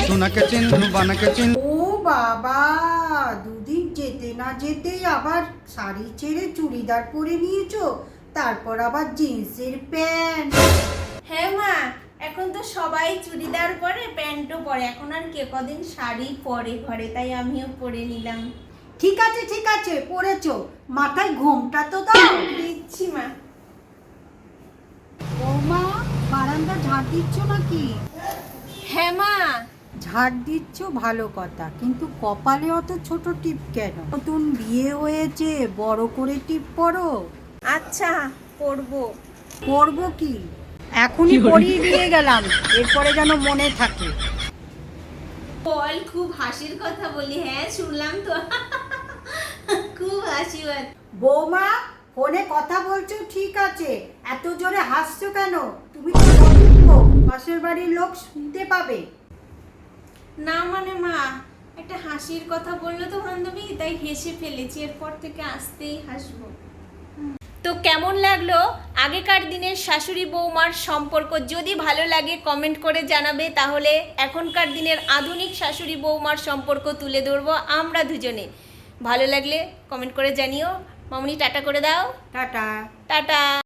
সোনাকে চিন্ধু বানাকে চিন্ধু। ও বাবা, দুদিন যেতে না যেতেই আবার শাড়ি ছেড়ে চুড়িদার পরে নিয়েছো, তারপর আবার জিন্সের প্যান্ট। হ্যাঁ মা, এখন তো সবাই চুড়িদার পরে, প্যান্টও পরে, এখন আর কে কদিন শাড়ি পরে ঘরে, তাই আমিও পরে নিলাম। ঠিক আছে পরেছো, মাথায় ঘোমটা তো দাও। দিচ্ছি মা। বৌমা, বারান্দা ঝাড় দিচ্ছ নাকি? হ্যাঁ মা। ঝাড় দিচ্ছ ভালো কথা, কিন্তু কপালে অত ছোট টিপ কেন? নতুন বিয়ে হয়েছে, বড় করে টিপ পরো। আচ্ছা, পরবো। পরবো কি, এখনই পরিয়ে দিয়ে গেলাম, এরপরে যেন মনে থাকে। বল, খুব হাসির কথা বলি। হ্যাঁ শুনলাম তো। খুব হাসি হয়। বৌমা, ফোনে কথা বলছো ঠিক আছে, এত জোরে হাসছো কেন? তুমি তো অযোগ্য, পাশের বাড়ির লোক শুনতে পাবে। না মানে মা, একটা হাসির কথা বললো তো বান্ধবী, তাই হেসে ফেলেছি, এরপর থেকে আসতেই হাসবো। তো কেমন লাগলো আগেকার দিনের শাশুড়ি বৌমার সম্পর্ক? যদি ভালো লাগে কমেন্ট করে জানাবে, তাহলে এখনকার দিনের আধুনিক শাশুড়ি বৌমার সম্পর্ক তুলে ধরবো আমরা দুজনে। ভালো লাগলে কমেন্ট করে জানিও। মামনি টাটা করে দাও। টাটা। টাটা।